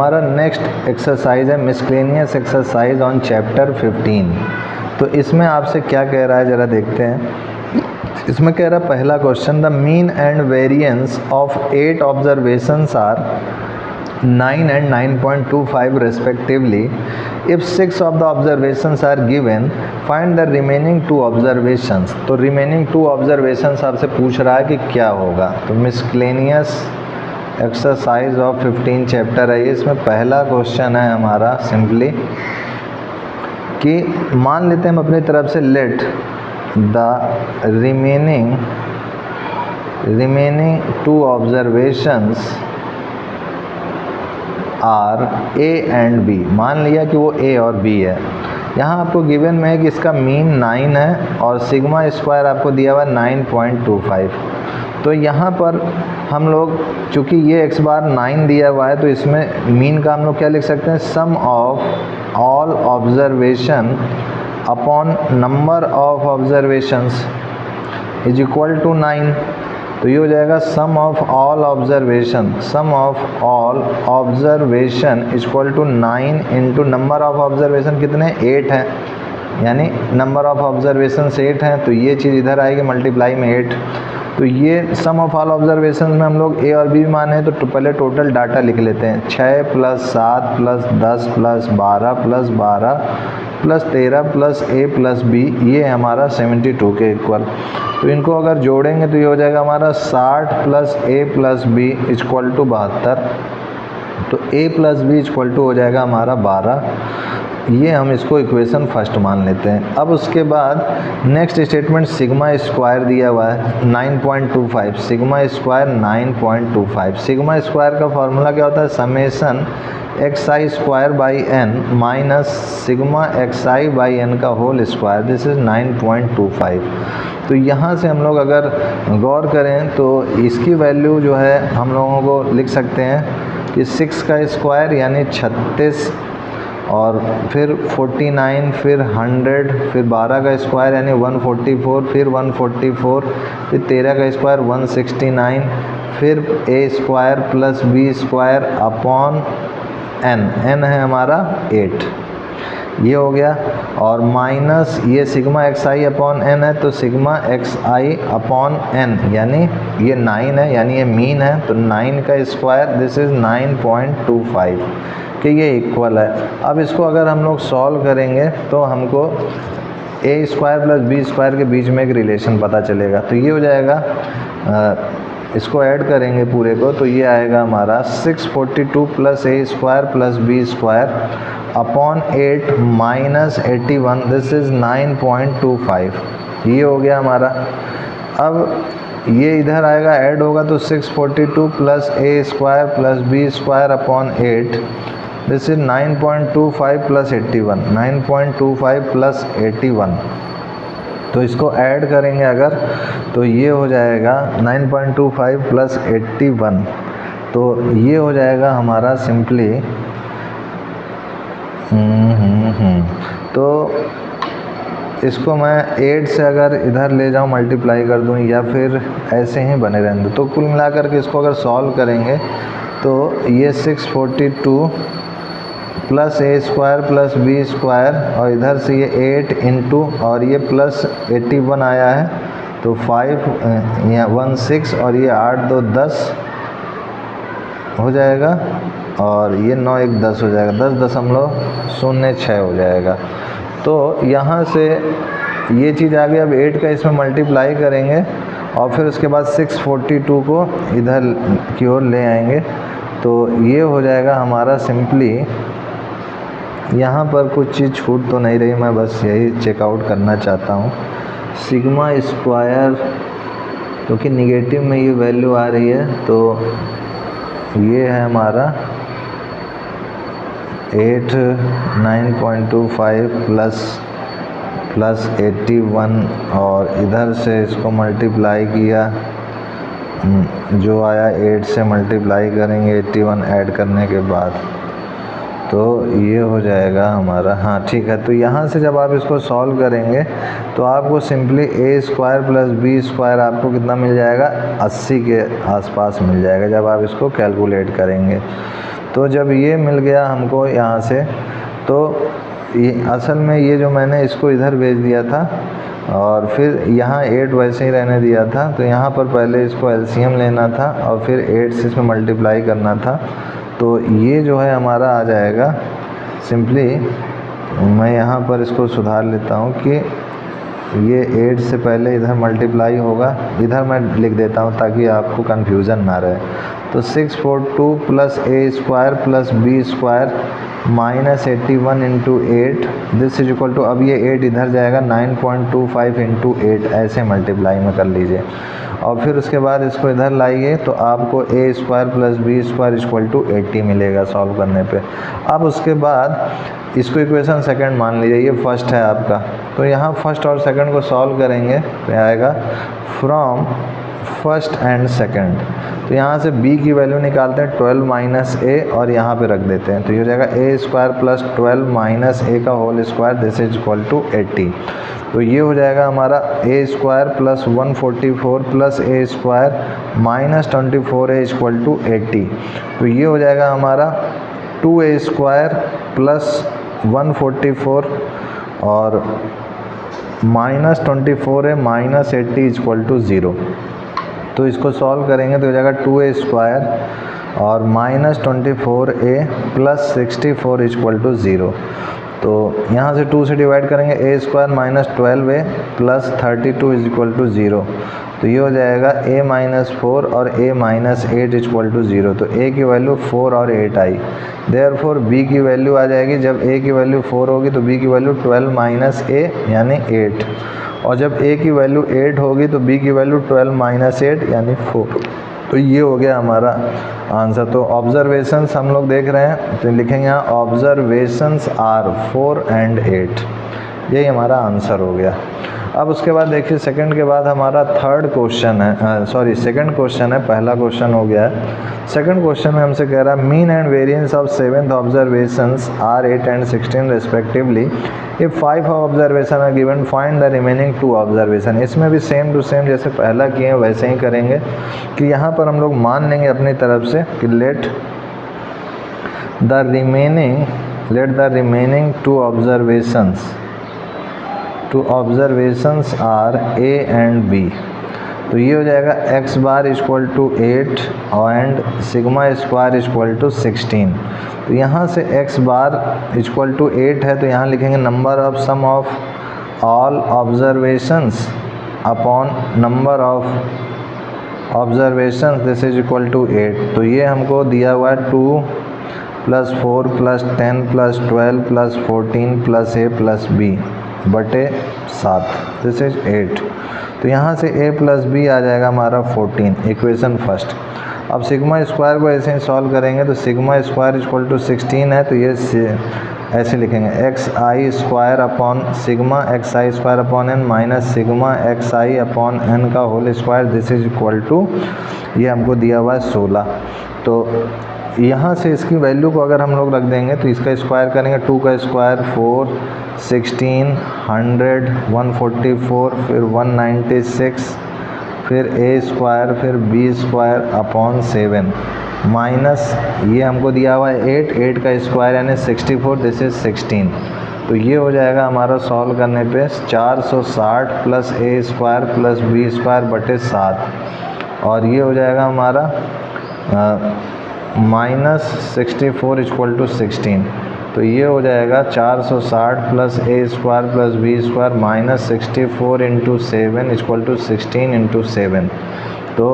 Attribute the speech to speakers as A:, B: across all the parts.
A: हमारा next exercise है miscellaneous exercise on chapter 15। तो इसमें आपसे क्या कह रहा है ज़रा देखते हैं। इसमें कह रहा है पहला question, the mean and variance of 8 observations are 9 and 9.25 respectively. If 6 of the observations are given, find the remaining 2 observations. तो remaining 2 observations आपसे पूछ रहा है कि क्या होगा। तो miscellaneous exercise of 15 चैप्टर है। इसमें पहला क्वेश्चन है हमारा सिंपली कि मान लेते हैं हम अपनी तरफ से let the remaining 2 observations are A and B. मान लिया कि वो ए और बी है। यहाँ आपको गिवन में है कि इसका मीन 9 है और सिग्मा स्क्वायर आपको दिया हुआ 9.25। तो यहाँ पर हम लोग चूँकि ये x बार 9 दिया हुआ है तो इसमें मीन का हम लोग क्या लिख सकते हैं, sum of all observation upon number of observations is equal to 9। तो ये हो जाएगा sum of all observation equal to 9 into number of observation कितने 8 हैं, यानी नंबर ऑफ ऑब्जर्वेशन 8 हैं तो ये चीज़ इधर आएगी मल्टीप्लाई में 8। तो ये सम ऑफ ऑल ऑब्जर्वेशन में हम लोग ए और बी माने हैं तो पहले टोटल डाटा लिख लेते हैं। 6 + 7 + 10 + 12 + 12 + 13 + a + b, ये हमारा 72 के इक्वल। तो इनको अगर जोड़ेंगे तो ये हो जाएगा हमारा 60 + a + b इक्वल टू 72। तो a + b इक्वल टू हो जाएगा हमारा 12। ये हम इसको इक्वेशन फर्स्ट मान लेते हैं। अब उसके बाद नेक्स्ट स्टेटमेंट सिग्मा स्क्वायर दिया हुआ है 9.25, सिग्मा स्क्वायर 9.25। सिग्मा स्क्वायर का फॉर्मूला क्या होता है, summation xi square by n minus sigma xi by n का होल स्क्वायर, दिस इज 9.25। तो यहाँ से हम लोग अगर गौर करें तो इसकी वैल्यू जो है हम लोगों को लिख सकते हैं कि 6 का स्क्वायर यानी 36 और फिर 49 फिर 100 फिर 12 का स्क्वायर यानी 144 फिर 144 फिर 13 का स्क्वायर 169 फिर a square plus b square upon n है हमारा 8, ये हो गया। और माइनस ये सिग्मा xi अपॉन n है तो सिग्मा xi अपॉन n यानी ये 9 है यानी ये मीन है तो 9 का स्क्वायर दिस इज़ 9.25 कि ये इक्वल है। अब इसको अगर हम लोग सॉल्व करेंगे तो हमको a square plus b square के बीच में एक रिलेशन पता चलेगा। तो ये हो जाएगा, इसको ऐड करेंगे पूरे को तो ये आएगा हमारा 642 + a square plus b square upon 8 minus 81, this is 9.25। ये हो गया हमारा। अब ये इधर आएगा ऐड होगा तो 642 + a square plus b square upon 8, this is 9.25 + 81, 9.25 + 81। तो इसको ऐड करेंगे अगर तो ये हो जाएगा 9.25 + 81। तो ये हो जाएगा हमारा सिंपली तो इसको मैं 8 से अगर इधर ले जाऊँ मल्टीप्लाई कर दूँ या फिर ऐसे ही बने रहने दूँ। तो कुल मिलाकर के इसको अगर सॉल्व करेंगे तो ये 642 + a square plus b square और इधर से ये 8 इंटू और ये प्लस 81 आया है तो 5 यहाँ 16 और ये 8 2 10 हो जाएगा और ये 9 1 10 हो जाएगा, 10.06 हो जाएगा। तो यहाँ से ये चीज़ आ गई। अब 8 का इसमें मल्टीप्लाई करेंगे और फिर उसके बाद 642 को इधर की ओर ले आएंगे तो ये हो जाएगा हमारा सिंपली। यहाँ पर कुछ चीज़ छूट तो नहीं रही, मैं बस यही चेकआउट करना चाहता हूँ। सिग्मा स्क्वायर क्योंकि निगेटिव में ये वैल्यू आ रही है तो ये है हमारा 8 9.25 प्लस 81 और इधर से इसको मल्टीप्लाई किया, जो आया 8 से मल्टीप्लाई करेंगे 81 ऐड करने के बाद तो ये हो जाएगा हमारा। हाँ ठीक है। तो यहाँ से जब आप इसको सॉल्व करेंगे तो आपको simply a square plus b square आपको कितना मिल जाएगा, 80 के आसपास मिल जाएगा जब आप इसको कैलकुलेट करेंगे। तो जब ये मिल गया हमको यहाँ से, तो ये असल में ये जो मैंने इसको इधर भेज दिया था और फिर यहाँ 8 वैसे ही रहने दिया था, तो यहाँ पर पहले इसको एलसीएम लेना था और फिर 8 से इसमें मल्टीप्लाई करना था। तो ये जो है हमारा आ जाएगा सिंपली, मैं यहाँ पर इसको सुधार लेता हूँ कि ये 8 से पहले इधर मल्टीप्लाई होगा, इधर मैं लिख देता हूँ ताकि आपको कन्फ्यूज़न ना रहे। तो 642 plus A square plus B square minus 81 into 8 this is equal to, अब ये 8 इधर जाएगा 9.25 इंटू 8 ऐसे मल्टीप्लाई में कर लीजिए और फिर उसके बाद इसको इधर लाइए तो आपको a square plus B square equal to 80 मिलेगा सॉल्व करने पे। अब उसके बाद इसको इक्वेशन सेकंड मान लीजिए, ये फर्स्ट है आपका, तो यहाँ फर्स्ट और सेकंड को सॉल्व करेंगे तो आएगा फ्रॉम फर्स्ट एंड सेकंड। तो यहाँ से b की वैल्यू निकालते हैं 12 माइनस ए और यहाँ पे रख देते हैं, तो ये हो जाएगा a square plus 12 minus a का whole square this is equal to 80। तो ये हो जाएगा हमारा a square plus 144 plus A square minus 24 a equal to 80। तो ये हो जाएगा हमारा 2a स्क्वायर प्लस 144 और माइनस 24 है माइनस 80 इक्वल टू 0। तो इसको सॉल्व करेंगे तो हो जाएगा 2a स्क्वायर और minus 24a plus 64 equal to 0। तो यहाँ से 2 से डिवाइड करेंगे, a square minus 12a plus 32 is equal to 0। तो ये हो जाएगा a माइनस 4 और a माइनस 8 इक्वल टू 0। तो a की वैल्यू 4 और 8 आई, देयरफॉर b की वैल्यू आ जाएगी, जब a की वैल्यू 4 होगी तो b की वैल्यू 12 माइनस a यानी 8, और जब a की वैल्यू 8 होगी तो b की वैल्यू 12 माइनस 8 यानी 4। तो ये हो गया हमारा आंसर। तो ऑब्जर्वेशंस हम लोग देख रहे हैं, तो लिखेंगे यहाँ ऑब्जर्वेशंस आर 4 एंड 8, यही हमारा आंसर हो गया। अब उसके बाद देखिए सेकंड के बाद हमारा थर्ड क्वेश्चन है, सॉरी सेकंड क्वेश्चन है, पहला क्वेश्चन हो गया है। सेकंड क्वेश्चन में हमसे कह रहा है mean and variance of 7th observations are 8 and 16 respectively, if 5 observation are given find the remaining 2 observation. इसमें भी सेम टू सेम जैसे पहला किए वैसे ही करेंगे कि यहाँ पर हम लोग मान लेंगे अपनी तरफ से कि let the remaining 2 observations are a and b। तो ये हो जाएगा x bar equal to 8 and sigma square equal to 16। तो यहाँ से x बार इक्वल टू 8 है तो यहाँ लिखेंगे number of sum of all observations upon number of observations this is equal to 8। तो ये हमको दिया हुआ है 2 plus 4 plus 10 plus 12 plus 14 plus a plus b बटे 7 दिस इज 8। तो यहाँ से a प्लस बी आ जाएगा हमारा 14, इक्वेशन फर्स्ट। अब सिग्मा स्क्वायर को ऐसे ही सॉल्व करेंगे तो सिग्मा स्क्वायर इक्वल टू 16 है, तो ये ऐसे लिखेंगे एक्स आई स्क्वायर अपॉन सिग्मा एक्स आई square upon n minus sigma x आई अपॉन एन का whole square this is equal to, ये हमको दिया हुआ है 16। तो यहाँ से इसकी वैल्यू को अगर हम लोग रख देंगे तो इसका स्क्वायर करेंगे, 2 का स्क्वायर 4, 16, 100, 144, फिर 196, फिर a स्क्वायर, फिर b स्क्वायर अपॉन 7 माइनस ये हमको दिया हुआ है 8 का स्क्वायर यानी 64 दिस इज 16। तो ये हो जाएगा हमारा सॉल्व करने पे 460 plus a square plus b square बटे 7, और ये हो जाएगा हमारा माइनस 64 इक्वल टू 16। तो ये हो जाएगा 460 plus a square plus b square minus 64 into 7 equal to 16 into 7। तो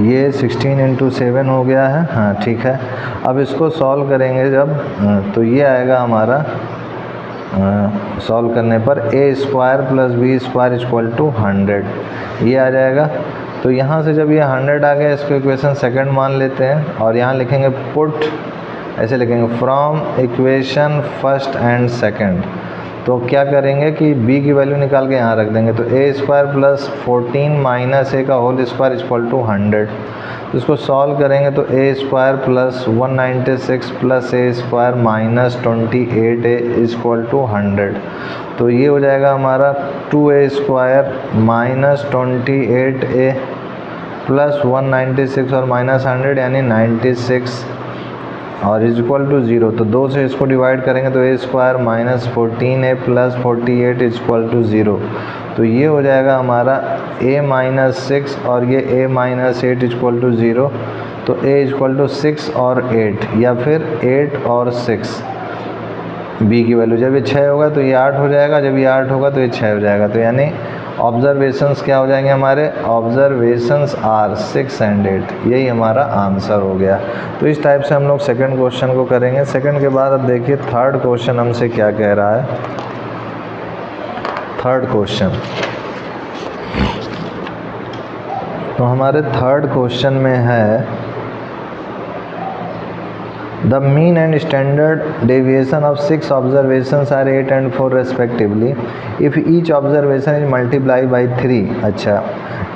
A: ये 16 इंटू 7 हो गया है, हाँ ठीक है। अब इसको सॉल्व करेंगे जब, तो ये आएगा हमारा सॉल्व करने पर a square plus b square equal to 100, ये आ जाएगा। तो यहाँ से जब ये 100 आ गया इसको इक्वेशन सेकंड मान लेते हैं और यहाँ लिखेंगे पुट, ऐसे लिखेंगे from equation first and second. तो क्या करेंगे कि b की वैल्यू निकाल के यहाँ रख देंगे, तो a square plus 14 minus a का होल स्क्वायर इक्वल टू 100। तो इसको सॉल्व करेंगे तो a square plus 196 plus a square minus 28a equal to 100। तो ये हो जाएगा हमारा 2a square minus 28a plus 196 और माइनस 100 यानी 96 और इज इक्वल टू 0। तो 2 से इसको डिवाइड करेंगे तो a square minus 14a plus 48 is equal to 0। तो ये हो जाएगा हमारा a माइनस 6 और ये a minus 8 is equal to 0। तो a इज इक्वल टू 6 और 8 या फिर 8 और 6 b की वैल्यू। जब ये 6 होगा तो ये 8 हो जाएगा, जब ये 8 होगा तो ये 6 हो जाएगा। तो यानी ऑब्जर्वेशंस क्या हो जाएंगे हमारे, ऑब्जर्वेशंस आर 6 एंड 8। यही हमारा आंसर हो गया। तो इस टाइप से हम लोग सेकंड क्वेश्चन को करेंगे। सेकंड के बाद अब देखिए थर्ड क्वेश्चन हमसे क्या कह रहा है। थर्ड क्वेश्चन, तो हमारे थर्ड क्वेश्चन में है The mean and standard deviation of 6 observations are 8 and 4 respectively. If each observation is multiplied by 3, अच्छा,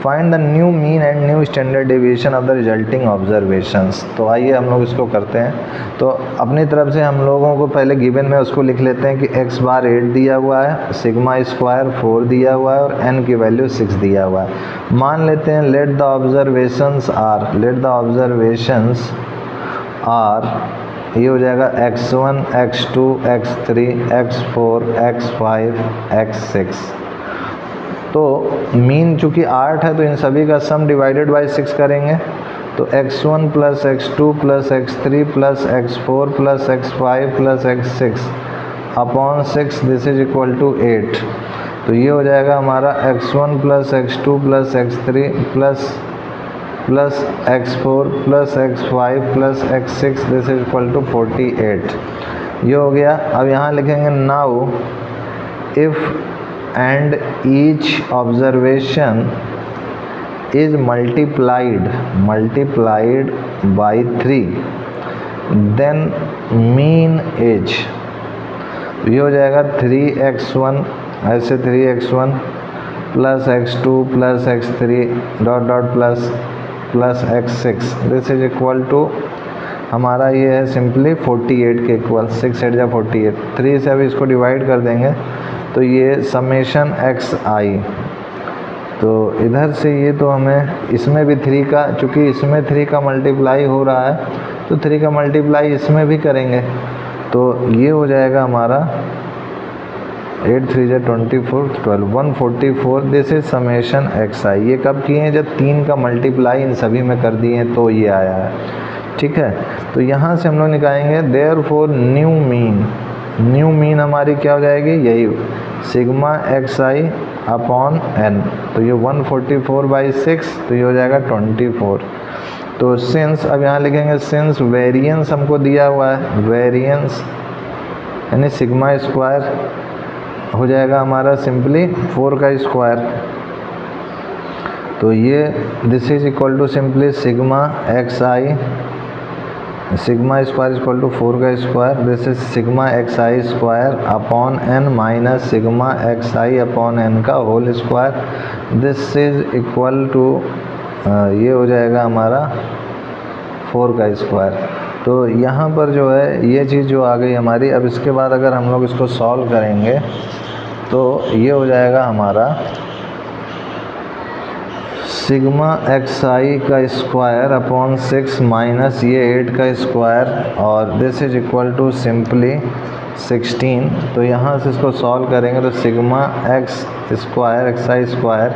A: find the new mean and new standard deviation of the resulting observations। तो आइए हम लोग इसको करते हैं। तो अपनी तरफ से हम लोगों को पहले गिवन में उसको लिख लेते हैं कि x बार 8 दिया हुआ है, सिग्मा स्क्वायर 4 दिया हुआ है और n की वैल्यू 6 दिया हुआ है। मान लेते हैं लेट द ऑब्जर्वेशंस आर, ये हो जाएगा x1, x2, x3, x4, x5, x6। तो मीन चूँकि 8 है तो इन सभी का सम डिवाइडेड बाय 6 करेंगे। तो x1 plus x2 plus x3 plus x4 plus x5 plus x6 upon 6 this is equal to 8। तो ये हो जाएगा हमारा x1 plus x2 plus x3 plus x4 plus x5 plus x6 this is equal to 48। ये हो गया। अब यहाँ लिखेंगे now if and each observation is multiplied by 3 then mean is, ये हो जाएगा 3x1 ऐसे 3x1 plus x2 plus x3 dot dot plus x6 this is equal to हमारा ये है सिंपली 48 के इक्वल। 6 8 जा 48, 3 से अभी इसको डिवाइड कर देंगे तो ये समेशन xi। तो इधर से ये तो हमें इसमें भी 3 का, चूँकि इसमें 3 का मल्टीप्लाई हो रहा है तो 3 का मल्टीप्लाई इसमें भी करेंगे। तो ये हो जाएगा हमारा 8 3 जा 24 12 144 दिस इज समेशन xi। ये कब किए हैं, जब 3 का मल्टीप्लाई इन सभी में कर दिए हैं तो ये आया है। ठीक है, तो यहाँ से हम लोग निकालेंगे देयरफॉर न्यू मीन हमारी क्या हो जाएगी, यही सिग्मा xi अपॉन n। तो ये 144/6 तो ये हो जाएगा 24। तो सिंस, अब यहाँ लिखेंगे सिंस वेरिएंस हमको दिया हुआ है, वेरिएंस यानी सिग्मा स्क्वायर हो जाएगा हमारा सिंपली 4 का स्क्वायर। तो ये this is equal to simply sigma xi, sigma square equal to 4 का square, this is sigma xi square upon n minus sigma xi upon n का whole square, this is equal to ये हो जाएगा हमारा 4 का square. तो यहाँ पर जो है ये चीज़ जो आ गई हमारी। अब इसके बाद अगर हम लोग इसको सॉल्व करेंगे तो ये हो जाएगा हमारा सिग्मा xi का स्क्वायर अपॉन 6 माइनस ये 8 का स्क्वायर और this is equal to simply 16। तो यहाँ से इसको सॉल्व करेंगे तो sigma x square xi square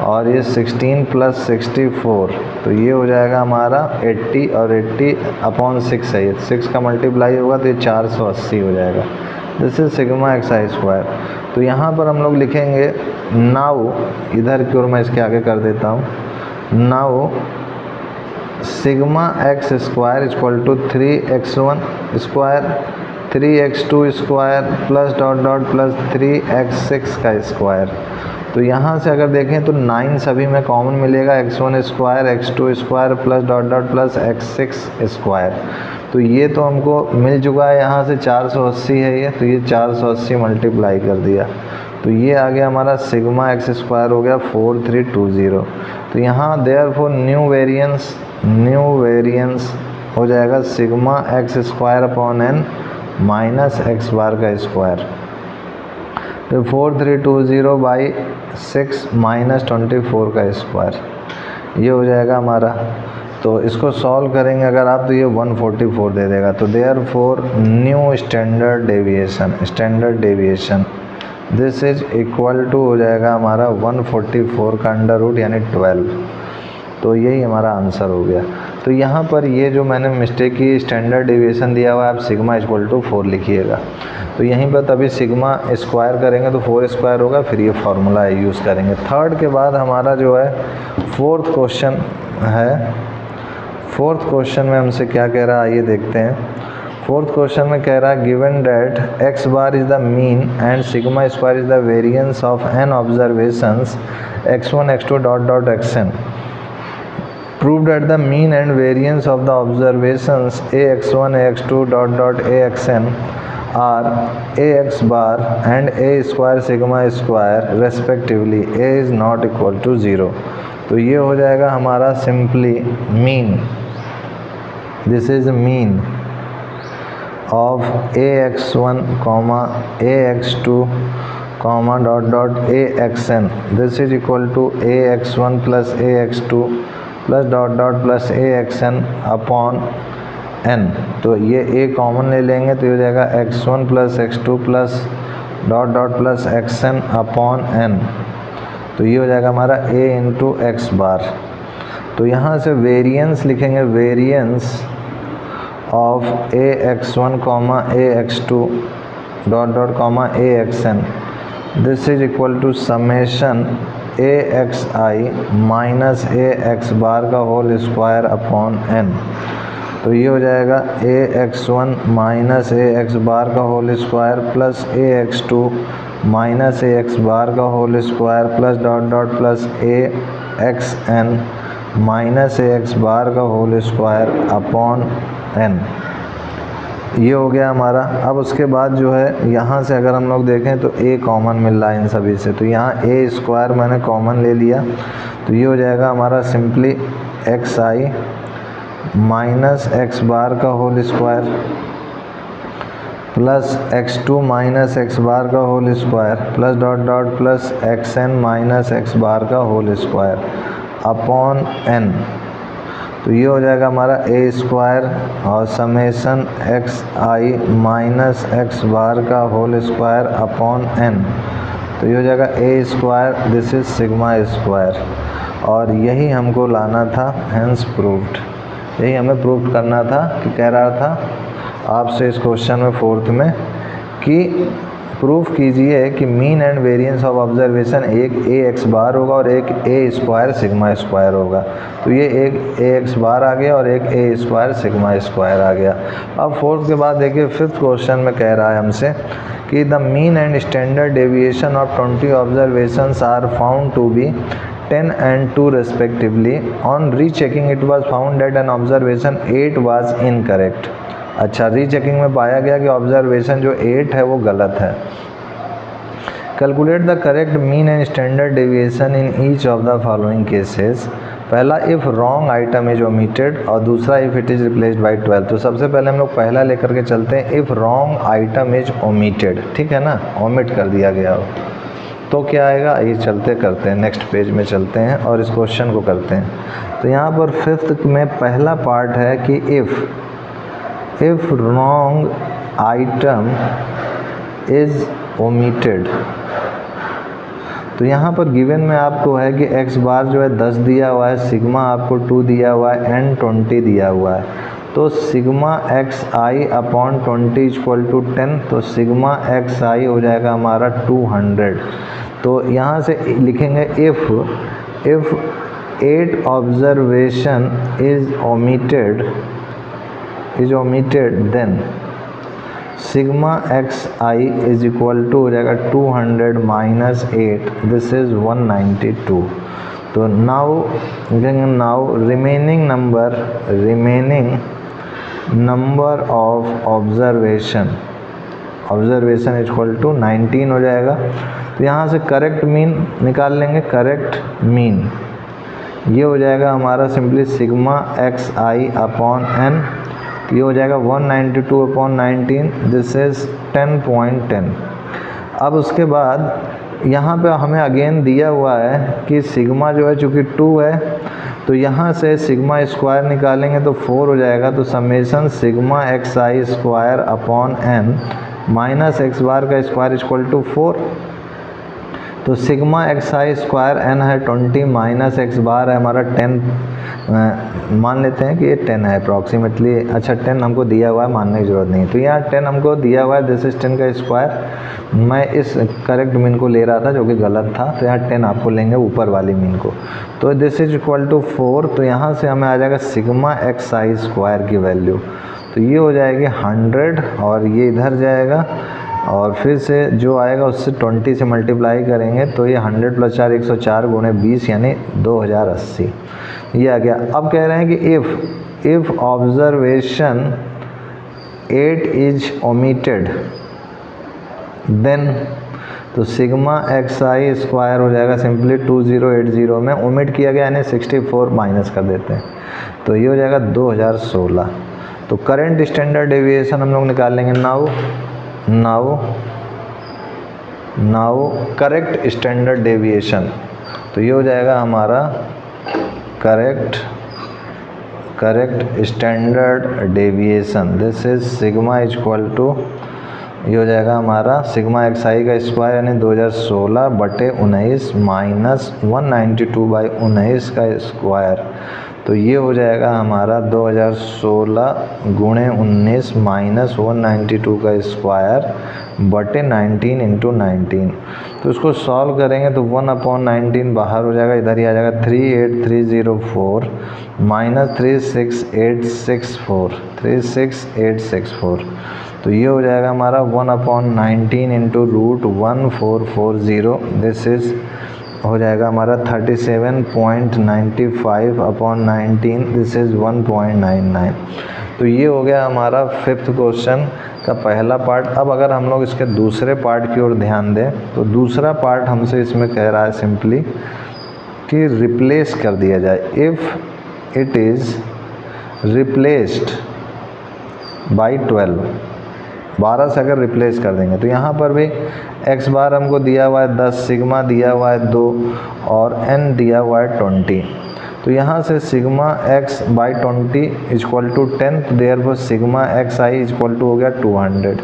A: और ये 16 प्लस 64 तो ये हो जाएगा हमारा 80 और 80 अपॉन 6 है, 6 का मल्टीप्लाई होगा तो ये 480 हो जाएगा। This is sigma xi square. तो यहाँ पर हम लोग लिखेंगे नाउ, इधर की ओर मैं इसके आगे कर देता हूँ, now sigma x square equal to 3x1 square 3x2 square plus dot dot plus 3x6 का स्क्वायर। तो यहाँ से अगर देखें तो 9 सभी में कॉमन मिलेगा, x1 square x2 square plus dot dot plus x6 square. तो ये तो हमको मिल चुका है, यहाँ से 480 है ये, तो ये 480 मल्टीप्लाई कर दिया तो ये आ गया हमारा सिग्मा x स्क्वायर हो गया 4320। तो यहाँ देयरफॉर न्यू वेरिएंस हो जाएगा sigma x square upon n minus x bar का स्क्वायर। तो 4320/6 माइनस 24 का स्क्वायर। ये हो जाएगा हमारा। तो इसको सॉल्व करेंगे अगर आप तो ये 144 दे देगा। तो therefore new standard deviation this is equal to हो जाएगा हमारा 144 का अंडर रूट यानी 12। तो यही हमारा आंसर हो गया। तो यहाँ पर ये जो मैंने मिस्टेक की स्टैंडर्ड डेविएशन दिया हुआ है, आप सिग्मा इक्वल टू 4 लिखिएगा। तो यहीं पर तभी सिग्मा स्क्वायर करेंगे तो 4 स्क्वायर होगा, फिर ये फार्मूला यूज़ करेंगे। थर्ड के बाद हमारा जो है फोर्थ क्वेश्चन है। फोर्थ क्वेश्चन में हमसे क्या कह रहा है आइए देखते हैं। फोर्थ क्वेश्चन में कह रहा है given that X bar is the mean and sigma square is the variance of N observations x1 x2 dot dot xn। Prove that the mean and variance of the observations ax1 ax2 dot dot axn are ax bar and a square sigma square respectively. A is not equal to 0। तो ये हो जाएगा हमारा simply mean, this is mean of ax1 ax2 dot dot axn, this is equal to ax1 plus ax2 plus dot dot plus axn upon n। तो ये a common ले लेंगे तो ये हो जाएगा x1 plus x2 plus dot dot plus xn upon n। तो ये हो जाएगा हमारा a इंटू एक्स बार। तो यहाँ से वेरिएंस लिखेंगे, variance of ax1 ax2 dot dot axn, this is equal to summation axi minus ax bar का होल स्क्वायर अपॉन n। तो ये हो जाएगा ax1 माइनस ax बार का whole square plus ax2 minus ax bar का whole square plus dot dot plus axn minus ax bar का whole square upon n। ये हो गया हमारा। अब उसके बाद जो है यहाँ से अगर हम लोग देखें तो a कॉमन मिल रहा है इन सभी से, तो यहाँ a स्क्वायर मैंने कॉमन ले लिया। तो ये हो जाएगा हमारा simply xi minus x bar का whole square plus x2 minus x bar का whole square plus dot dot plus xn minus x bar का होल स्क्वायर अपॉन n। तो ये हो जाएगा हमारा a स्क्वायर और summation xi minus x bar का होल स्क्वायर अपॉन n। तो ये हो जाएगा a square, this is sigma square. और यही हमको लाना था, हेंस प्रूव्ड। यही हमें प्रूव करना था कि कह रहा था आपसे इस क्वेश्चन में फोर्थ में कि प्रूफ कीजिए कि mean and variance of observation एक ए एक्स बार होगा और एक ए स्क्वायर सिग्मा स्क्वायर होगा। तो ये एक ए एक्स बार आ गया और एक ए स्क्वायर सिग्मा स्क्वायर आ गया। अब फोर्थ के बाद देखिए फिफ्थ क्वेश्चन में कह रहा है हमसे कि the mean and standard deviation of 20 observations are found to be 10 and 2 respectively. On rechecking it was found that an observation 8 was incorrect। अच्छा, रीचेकिंग में पाया गया कि ऑब्जर्वेशन जो 8 है वो गलत है। Calculate the correct mean and standard deviation in each of the following cases. पहला if wrong item is omitted और दूसरा if it is replaced by 12। तो सबसे पहले हम लोग पहला लेकर के चलते हैं, if wrong item is omitted, ठीक है ना, ओमिट कर दिया गया हो तो क्या आएगा, ये चलते करते हैं नेक्स्ट पेज में चलते हैं और इस क्वेश्चन को करते हैं। तो यहाँ पर फिफ्थ में पहला पार्ट है कि if wrong item is omitted. तो यहाँ पर गिवन में आपको है कि एक्स बार जो है 10 दिया हुआ है, सिग्मा आपको 2 दिया हुआ है, एन 20 दिया हुआ है। तो sigma x I upon 20 equal to 10। तो सिग्मा एक्स आई हो जाएगा हमारा 200। तो यहाँ से लिखेंगे if 8 observation is omitted then sigma x I is equal to हो जाएगा 200 माइनस 8, दिस इज 192। तो now remaining number of observation is equal to 19 हो जाएगा। तो यहाँ से करेक्ट मीन निकाल लेंगे, करेक्ट मीन ये हो जाएगा हमारा सिंपली सिग्मा एक्स आई अपॉन एन। ये हो जाएगा 192 अपॉन 19, दिस इज़ 10.10। अब उसके बाद यहाँ पे हमें अगेन दिया हुआ है कि सिग्मा जो है चूँकि 2 है तो यहाँ से सिग्मा स्क्वायर निकालेंगे तो 4 हो जाएगा, तो समेशन सिग्मा एक्स आई square upon n minus x bar का स्क्वायर इक्वल टू 4। तो सिग्मा एक्स आई स्क्वायर एन है 20 माइनस एक्स बार है हमारा 10, मान लेते हैं कि ये 10 है अप्रॉक्सीमेटली। अच्छा 10 हमको दिया हुआ है, मानने की ज़रूरत नहीं। तो यहाँ 10 हमको दिया हुआ है, दिस इज 10 का स्क्वायर। मैं इस करेक्ट मीन को ले रहा था जो कि गलत था, तो यहाँ 10 आपको लेंगे ऊपर वाली मीन को। तो दिस इज इक्वल टू 4। तो यहाँ से हमें आ जाएगा सिग्मा एक्स आई स्क्वायर की वैल्यू, तो ये हो जाएगी 100 और ये इधर जाएगा और फिर से जो आएगा उससे 20 से मल्टीप्लाई करेंगे तो ये 100 + 4 104 × 20 यानी 2080 ये आ गया। अब कह रहे हैं कि if observation 8 is omitted then, तो सिग्मा एक्स आई स्क्वायर हो जाएगा सिंपली 2080 में ओमिट किया गया यानी 64 माइनस कर देते हैं, तो ये हो जाएगा 2016। तो करंट स्टैंडर्ड डेविएशन हम लोग निकाल लेंगे। नाउ करेक्ट स्टैंडर्ड डेविएशन, तो ये हो जाएगा हमारा correct standard deviation, this is sigma equal to, ये हो जाएगा हमारा सिग्मा एक्स आई का स्क्वायर यानी 2016/19 माइनस 192/19 का स्क्वायर, तो ये हो जाएगा हमारा 2016 × 19 माइनस 192 का स्क्वायर बटे 19 × 19। तो इसको सॉल्व करेंगे तो 1/19 बाहर हो जाएगा, इधर ही आ जाएगा 38304 माइनस 36864, तो ये हो जाएगा हमारा 1/19 × √1440, दिस इज़ हो जाएगा हमारा 37.95/19, दिस इज़ 1.99। तो ये हो गया हमारा 5th क्वेश्चन का पहला पार्ट। अब अगर हम लोग इसके दूसरे पार्ट की ओर ध्यान दें तो दूसरा पार्ट हमसे इसमें कह रहा है सिंपली कि रिप्लेस कर दिया जाए। If it is replaced by 12 से अगर रिप्लेस कर देंगे तो यहाँ पर भी x बार हमको दिया हुआ है 10, सिग्मा दिया हुआ है 2 और n दिया हुआ है 20। तो यहाँ से सिग्मा x/20 इक्वल टू 10, तो therefore sigma x I equal to हो गया 200।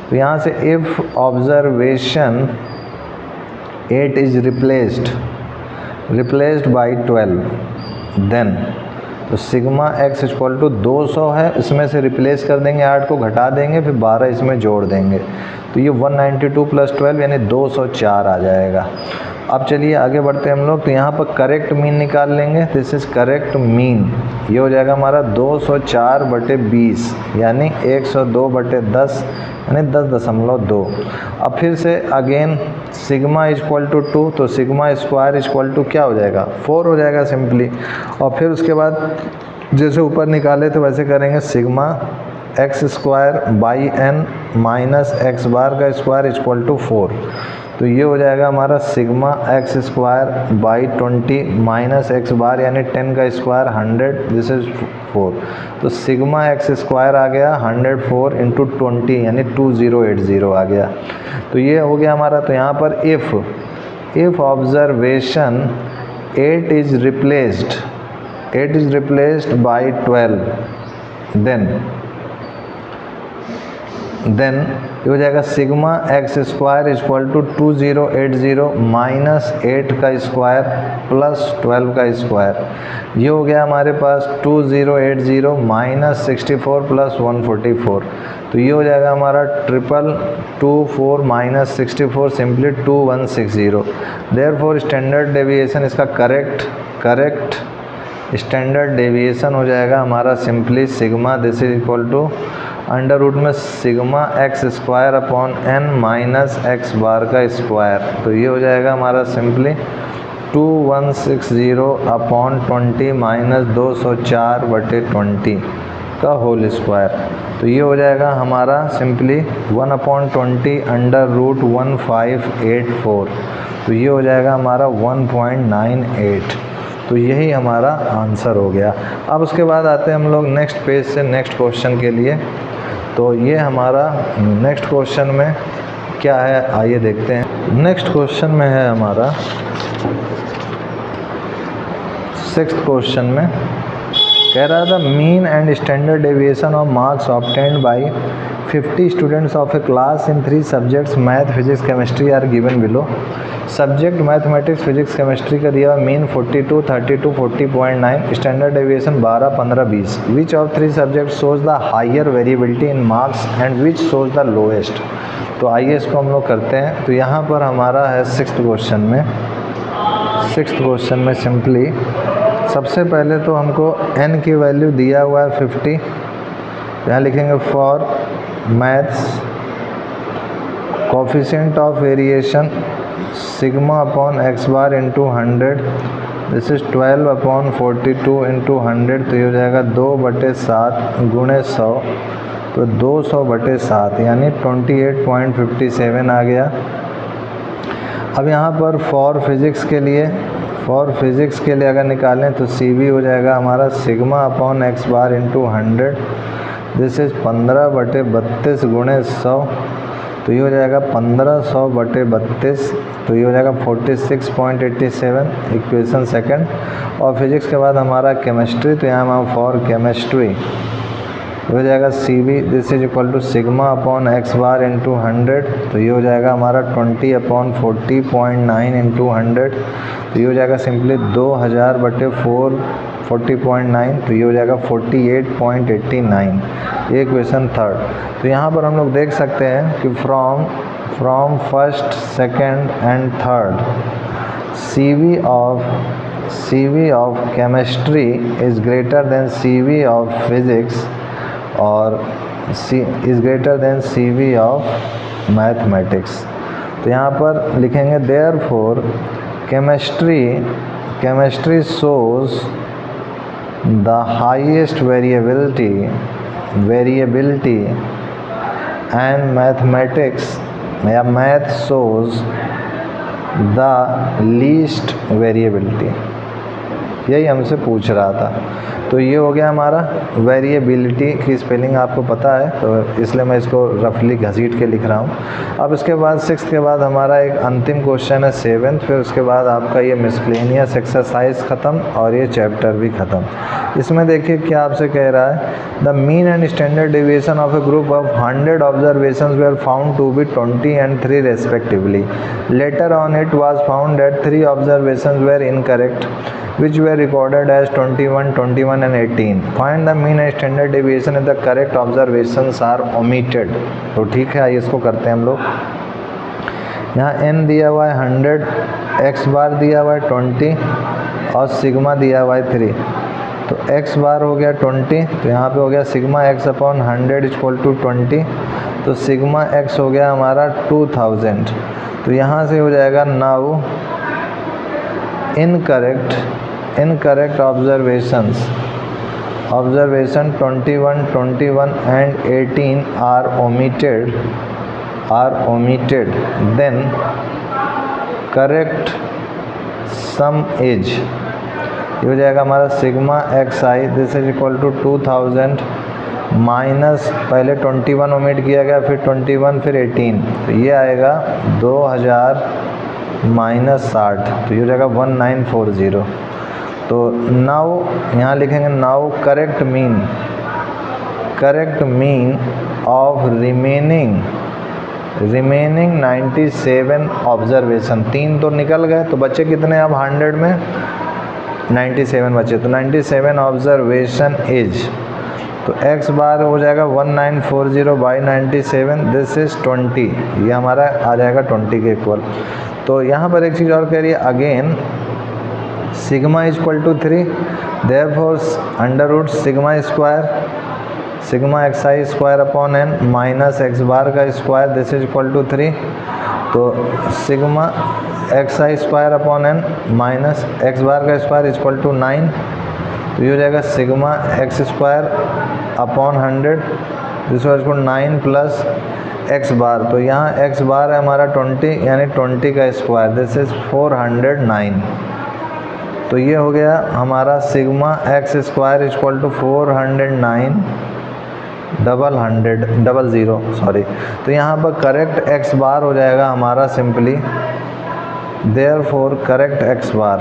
A: तो यहाँ से इफ़ observation 8 is replaced by 12 then, तो सिग्मा एक्स इक्वल टू 200 है, इसमें से रिप्लेस कर देंगे 8 को, घटा देंगे, फिर 12 इसमें जोड़ देंगे, तो ये 192 + 12 यानी 204 आ जाएगा। अब चलिए आगे बढ़ते हैं हम लोग। तो यहाँ पर करेक्ट मीन निकाल लेंगे, दिस इज़ करेक्ट मीन, ये हो जाएगा हमारा 204/20 यानी 102/10 यानी 10.2। अब फिर से अगेन सिग्मा इक्वल टू 2, तो सिग्मा स्क्वायर इक्वल टू क्या हो जाएगा 4 हो जाएगा सिंपली। और फिर उसके बाद जैसे ऊपर निकाले तो वैसे करेंगे, sigma x square by n minus x bar का स्क्वायर इक्वल टू 4, तो ये हो जाएगा हमारा sigma x square by 20 minus x bar यानी 10 का स्क्वायर 100, दिस इज 4। तो सिग्मा एक्स स्क्वायर आ गया 104 × 20 यानी 2080 आ गया। तो ये हो गया हमारा। तो यहाँ पर if observation 8 is replaced by 12 then ये हो जाएगा sigma x square equal to 2080 minus 8 का स्क्वायर प्लस 12 का स्क्वायर, ये हो गया हमारे पास 2080 माइनस 64 प्लस 144, तो ये हो जाएगा हमारा 224 minus 64 simply 2160। Therefore standard deviation इसका करेक्ट स्टैंडर्ड डेविएशन हो जाएगा हमारा simply sigma, this is equal to under root में sigma x square upon n minus x bar का स्क्वायर, तो ये हो जाएगा हमारा सिंपली 2160/20 माइनस 204/20 का होल स्क्वायर, तो ये हो जाएगा हमारा सिंपली 1/20 अंडर रूट 1584, तो ये हो जाएगा हमारा 1.98। तो यही हमारा आंसर हो गया। अब उसके बाद आते हैं हम लोग नेक्स्ट पेज से नेक्स्ट क्वेश्चन के लिए। तो ये हमारा नेक्स्ट क्वेश्चन में क्या है आइए देखते हैं। नेक्स्ट क्वेश्चन में है हमारा सिक्स्थ क्वेश्चन में कह रहा था mean and standard deviation of marks obtained by 50 students of a class in 3 subjects math physics chemistry are given below. Subject mathematics physics chemistry का दिया हुआ mean 42, 32, 40.9, standard deviation 12, 15, 20। Which of 3 subject shows the higher variability in marks and which shows the lowest. तो आइए इसको हम लोग करते हैं। तो यहाँ पर हमारा है सिक्स्थ क्वेश्चन में सिंपली सबसे पहले तो हमको n की वैल्यू दिया हुआ है 50। यहाँ लिखेंगे for maths coefficient of variation sigma upon x bar into 100, this is 12 upon 42 into 100, तो ये हो जाएगा 2/7 गुणे 100, तो 200/7 यानी 28.57 आ गया। अब यहाँ पर फॉर फिज़िक्स के लिए अगर निकालें तो CV हो जाएगा हमारा sigma upon x bar into 100, this is 15/32 गुणे 100, तो ये हो जाएगा 1500/32, तो ये हो जाएगा 46.87 इक्वेशन सेकंड। और फिजिक्स के बाद हमारा केमिस्ट्री, तो यहाँ हम फॉर केमिस्ट्री हो जाएगा CV this is equal to sigma upon x bar into 100, तो ये हो जाएगा हमारा 20/40.9 इंटू 100, तो ये हो जाएगा सिंपली 2000/4 40.9, तो ये हो जाएगा 48.89, ये इक्वेशन थर्ड। तो यहाँ पर हम लोग देख सकते हैं कि from first second and third CV of chemistry is greater than CV of physics और is greater than CV of mathematics. तो यहाँ पर लिखेंगे therefore chemistry shows the highest variability and mathematics या math shows the least variability, यही हमसे पूछ रहा था। तो ये हो गया हमारा वेरिएबिलिटी की स्पेलिंग आपको पता है, तो इसलिए मैं इसको रफली घसीट के लिख रहा हूँ। अब इसके बाद सिक्स्थ के बाद हमारा एक अंतिम क्वेश्चन है सेवेंथ, फिर उसके बाद आपका ये मिसलेनियस एक्सरसाइज ख़त्म और ये चैप्टर भी ख़त्म। इसमें देखिए क्या आपसे कह रहा है, the mean and standard deviation of a group of 100 observations were found to be 20 and 3 respectively. Later on it was found that 3 observations were incorrect, which were recorded as 21, 21 and 18. Find the mean and standard deviation if the correct observations are omitted. तो ठीक है, आइए इसको करते हैं हम लोग। यहाँ n दिया हुआ है 100, x बार दिया हुआ है 20 और सिग्मा दिया हुआ है 3। तो x बार हो गया 20, तो यहाँ पे हो गया sigma x upon 100 equal to 20, तो सिग्मा x हो गया हमारा 2000। तो यहाँ से हो जाएगा now incorrect observation 21, 21 and 18 are omitted, then correct sum is, ये हो जाएगा हमारा sigma xi this is equal to 2000 minus पहले 21 ओमिट किया गया, फिर 21 फिर 18, तो ये आएगा 2000 माइनस 60, तो ये हो जाएगा 1940। तो नाउ यहाँ लिखेंगे now correct mean of remaining 97 observation. 3 तो निकल गए, तो बच्चे कितने अब 100 में 97 बचे, तो 97 ऑब्जर्वेशन इज, तो x बार हो जाएगा 1940/97, दिस इज 20, ये हमारा आ जाएगा 20 के इक्वल। तो यहाँ पर एक चीज़ और कह रही है, again sigma is equal to 3, therefore under root sigma xi square upon n minus x bar का square, this is equal to 3, तो sigma xi square upon n minus x bar का स्क्वायर इक्वल टू 9, तो ये हो जाएगा sigma x square upon 100, this is equal 9 plus x bar, तो यहाँ x बार है हमारा 20 यानी 20 का स्क्वायर, दिस इज 409। तो ये हो गया हमारा sigma x square equal to 409 00 sorry. तो यहाँ पर करेक्ट x बार हो जाएगा हमारा simply therefore correct x bar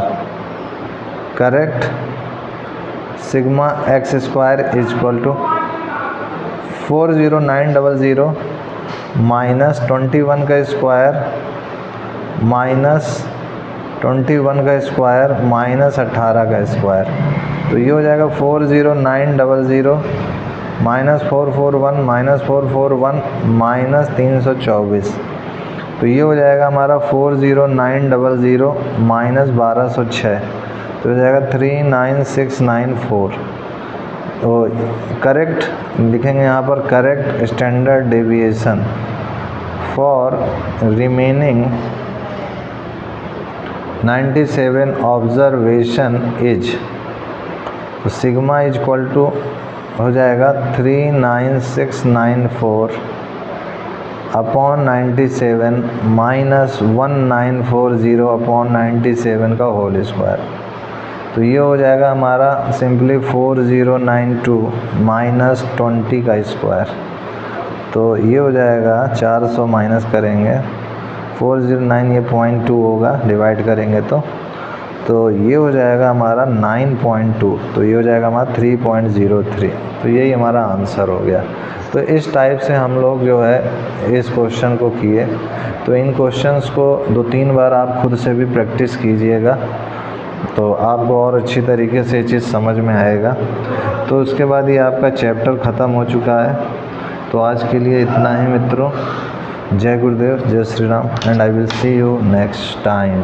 A: correct sigma x square is equal to 40900 minus 21 का स्क्वायर माइनस 21 का स्क्वायर माइनस 18 का स्क्वायर, तो ये हो जाएगा 40900 माइनस 441 माइनस 441 माइनस 324, तो ये हो जाएगा हमारा 40900 माइनस 1206, तो हो जाएगा 39694। तो करेक्ट लिखेंगे यहाँ पर, correct standard deviation for remaining 97 observation is, तो सिग्मा इज इक्वल टू हो जाएगा 39694 अपॉन 97 माइनस 1940 अपॉन 97 का होल स्क्वायर, तो ये हो जाएगा हमारा सिंपली 4092 माइनस 20 का स्क्वायर, तो ये हो जाएगा 400 माइनस करेंगे 409, ये 0.2 होगा डिवाइड करेंगे तो ये हो जाएगा हमारा 9.2, तो ये हो जाएगा हमारा 3.03, तो यही हमारा आंसर हो गया। तो इस टाइप से हम लोग जो है इस क्वेश्चन को किए। तो इन क्वेश्चंस को 2-3 बार आप खुद से भी प्रैक्टिस कीजिएगा, तो आपको और अच्छी तरीके से ये चीज़ समझ में आएगा। तो उसके बाद ये आपका चैप्टर ख़त्म हो चुका है। तो आज के लिए इतना ही मित्रों। जय गुरुदेव, जय Shri Ram, and I will see you next time.